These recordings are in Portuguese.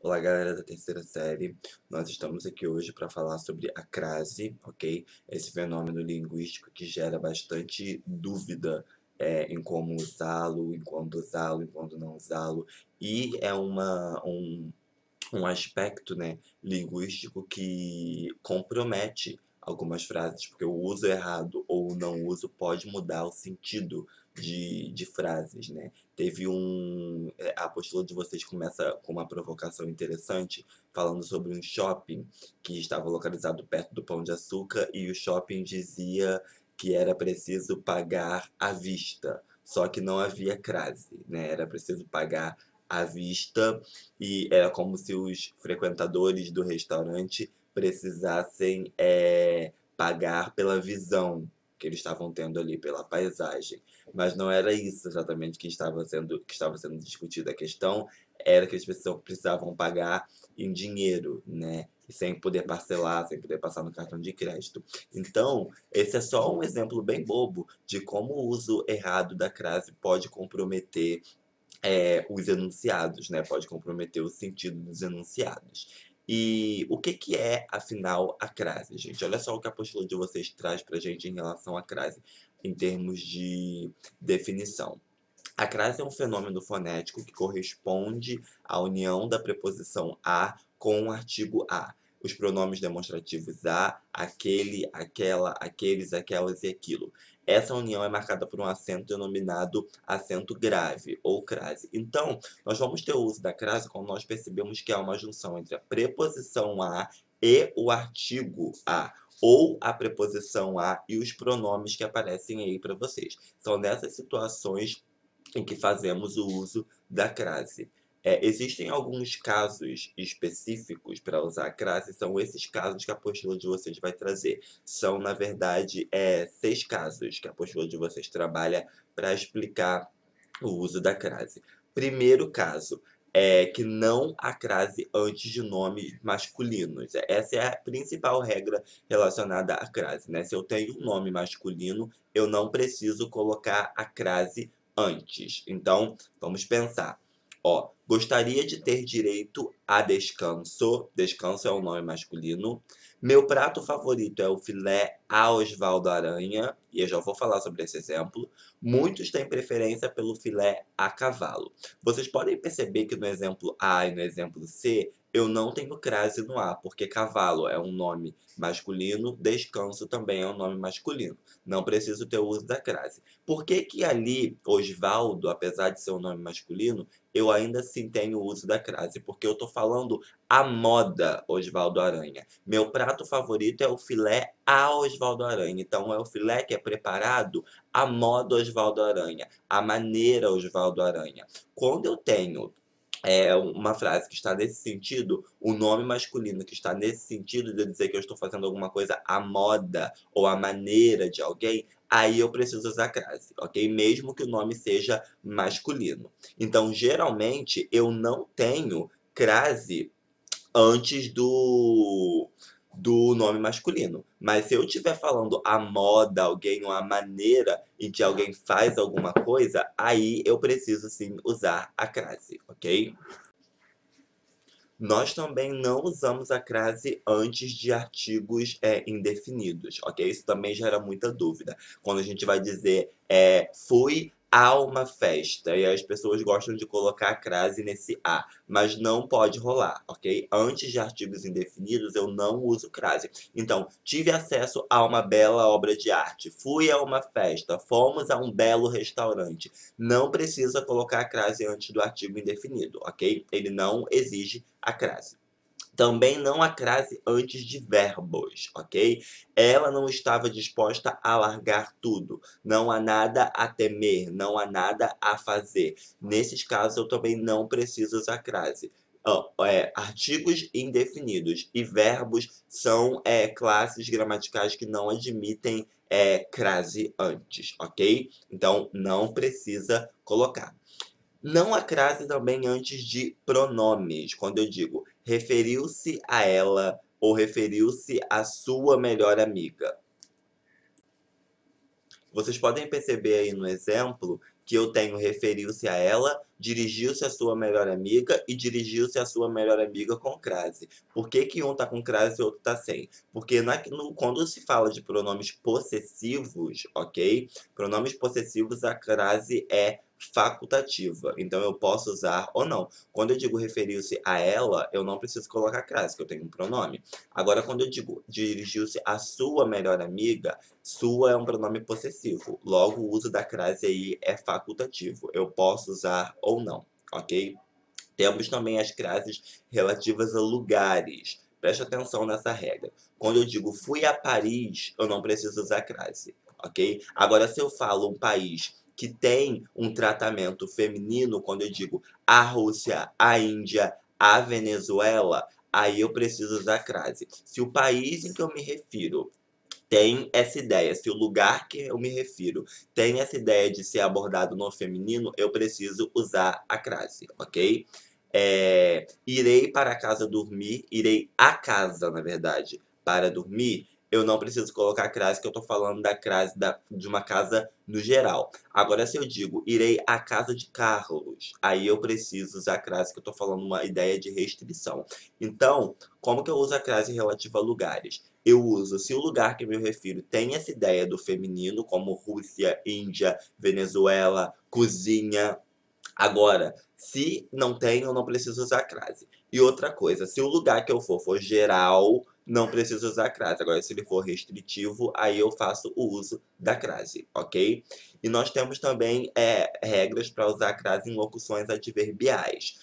Olá, galera da terceira série. Nós estamos aqui hoje para falar sobre a crase, ok? Esse fenômeno linguístico que gera bastante dúvida em como usá-lo, em quando usá-lo, em quando não usá-lo. E é um aspecto, né, linguístico que compromete algumas frases, porque o uso errado ou o não uso pode mudar o sentido de frases, né? A apostila de vocês começa com uma provocação interessante, falando sobre um shopping que estava localizado perto do Pão de Açúcar e o shopping dizia que era preciso pagar à vista. Só que não havia crase, né? Era preciso pagar à vista e era como se os frequentadores do restaurante precisassem pagar pela visão que eles estavam tendo ali, pela paisagem. Mas não era isso exatamente que estava sendo discutido. A questão era que eles precisavam pagar em dinheiro, né? E sem poder parcelar, sem poder passar no cartão de crédito. Então, esse é só um exemplo bem bobo de como o uso errado da crase pode comprometer os enunciados, né? Pode comprometer o sentido dos enunciados. E o que que é, afinal, a crase, gente? Olha só o que a apostila de vocês traz pra gente em relação à crase, em termos de definição. A crase é um fenômeno fonético que corresponde à união da preposição a com o artigo a. Os pronomes demonstrativos a, aquele, aquela, aqueles, aquelas e aquilo. Essa união é marcada por um acento denominado acento grave ou crase. Então, nós vamos ter o uso da crase quando nós percebemos que há uma junção entre a preposição a e o artigo a, ou a preposição a e os pronomes que aparecem aí para vocês. São nessas situações em que fazemos o uso da crase. Existem alguns casos específicos para usar a crase, são esses casos que a apostila de vocês vai trazer. São, na verdade, 6 casos que a apostila de vocês trabalha para explicar o uso da crase. Primeiro caso, é que não há crase antes de nomes masculinos. Essa é a principal regra relacionada à crase, né? Se eu tenho um nome masculino, eu não preciso colocar a crase antes. Então, vamos pensar. Ó, gostaria de ter direito a descanso. Descanso é o nome masculino. Meu prato favorito é o filé a Osvaldo Aranha. E eu já vou falar sobre esse exemplo. Muitos têm preferência pelo filé a cavalo. Vocês podem perceber que no exemplo A e no exemplo C, eu não tenho crase no A, porque cavalo é um nome masculino, descanso também é um nome masculino. Não preciso ter o uso da crase. Por que que ali, Osvaldo, apesar de ser um nome masculino, eu ainda assim tenho o uso da crase? Porque eu estou falando a moda Osvaldo Aranha. Meu prato favorito é o filé a Osvaldo Aranha. Então é o filé que é preparado à moda Osvaldo Aranha, à maneira Osvaldo Aranha. Quando eu tenho uma frase que está nesse sentido, o nome masculino que está nesse sentido de eu dizer que eu estou fazendo alguma coisa à moda ou à maneira de alguém, aí eu preciso usar crase, ok? Mesmo que o nome seja masculino. Então, geralmente, eu não tenho crase antes do nome masculino. Mas se eu estiver falando a moda, alguém, ou a maneira em que alguém faz alguma coisa, aí eu preciso sim usar a crase, ok? Nós também não usamos a crase antes de artigos indefinidos, ok? Isso também gera muita dúvida. Quando a gente vai dizer fui a uma festa, e as pessoas gostam de colocar a crase nesse a, mas não pode rolar, ok? Antes de artigos indefinidos, eu não uso crase. Então, tive acesso a uma bela obra de arte, fui a uma festa, fomos a um belo restaurante. Não precisa colocar a crase antes do artigo indefinido, ok? Ele não exige a crase. Também não há crase antes de verbos, ok? Ela não estava disposta a largar tudo. Não há nada a temer, não há nada a fazer. Nesses casos, eu também não preciso usar crase. Artigos indefinidos e verbos são classes gramaticais que não admitem crase antes, ok? Então, não precisa colocar. Não há crase também antes de pronomes, quando eu digo referiu-se a ela ou referiu-se à sua melhor amiga. Vocês podem perceber aí no exemplo que eu tenho referiu-se a ela dirigiu-se à sua melhor amiga e dirigiu-se à sua melhor amiga com crase. Por que que um tá com crase e o outro tá sem? Porque quando se fala de pronomes possessivos, ok? Pronomes possessivos, a crase é facultativa, então eu posso usar ou não. Quando eu digo referiu-se a ela, eu não preciso colocar crase, que eu tenho um pronome. Agora, quando eu digo dirigiu-se à sua melhor amiga, sua é um pronome possessivo, logo o uso da crase aí é facultativo, eu posso usar ou não, ok? Temos também as crases relativas a lugares. Preste atenção nessa regra. Quando eu digo fui a Paris, eu não preciso usar crase, ok? Agora, se eu falo um país que tem um tratamento feminino, quando eu digo a Rússia, a Índia, a Venezuela, aí eu preciso usar crase. Se o país em que eu me refiro tem essa ideia, se o lugar que eu me refiro tem essa ideia de ser abordado no feminino, eu preciso usar a crase, ok? Irei para casa dormir, irei à casa, na verdade, para dormir, eu não preciso colocar a crase, que eu tô falando da crase de uma casa no geral. Agora, se eu digo irei à casa de Carlos, aí eu preciso usar a crase, que eu tô falando uma ideia de restrição. Então, como que eu uso a crase relativa a lugares? Eu uso se o lugar que eu me refiro tem essa ideia do feminino, como Rússia, Índia, Venezuela, cozinha. Agora, se não tem, eu não preciso usar crase. E outra coisa, se o lugar que eu for geral, não preciso usar crase. Agora, se ele for restritivo, aí eu faço o uso da crase, ok? E nós temos também regras para usar a crase em locuções adverbiais.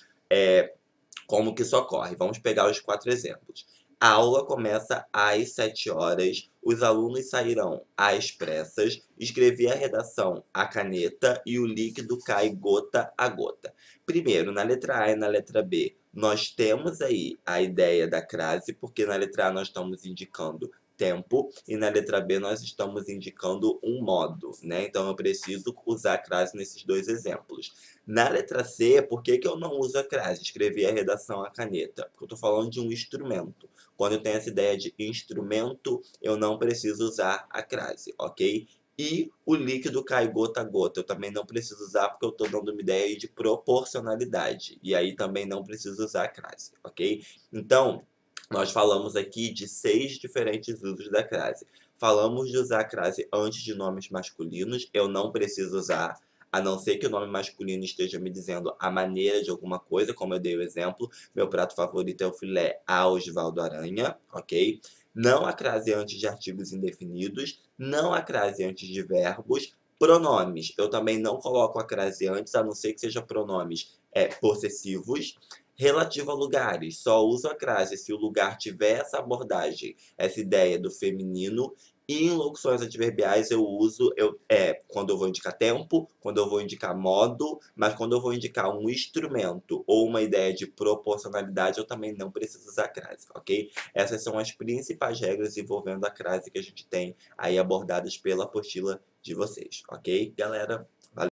Como que isso ocorre? Vamos pegar os 4 exemplos. A aula começa às 7 horas, os alunos sairão às pressas, escrevi a redação à caneta e o líquido cai gota a gota. Primeiro, na letra A e na letra B, nós temos aí a ideia da crase, porque na letra A nós estamos indicando tempo e na letra B nós estamos indicando um modo, né? Então eu preciso usar a crase nesses dois exemplos. Na letra C, por que que eu não uso a crase? Escrevi a redação à caneta. Porque eu estou falando de um instrumento. Quando eu tenho essa ideia de instrumento, eu não preciso usar a crase, ok? E o líquido cai gota a gota. Eu também não preciso usar porque eu estou dando uma ideia aí de proporcionalidade. E aí também não preciso usar a crase, ok? Então, nós falamos aqui de 6 diferentes usos da crase. Falamos de usar a crase antes de nomes masculinos. Eu não preciso usar, a não ser que o nome masculino esteja me dizendo a maneira de alguma coisa, como eu dei o exemplo. Meu prato favorito é o filé a Osvaldo Aranha, ok? Não a crase antes de artigos indefinidos, não a crase antes de verbos. Pronomes, eu também não coloco a crase antes, a não ser que seja pronomes possessivos. Relativo a lugares, só uso a crase se o lugar tiver essa abordagem, essa ideia do feminino. E em locuções adverbiais eu uso, quando eu vou indicar tempo, quando eu vou indicar modo, mas quando eu vou indicar um instrumento ou uma ideia de proporcionalidade, eu também não preciso usar crase, ok? Essas são as principais regras envolvendo a crase que a gente tem aí abordadas pela apostila de vocês, ok, galera? Valeu!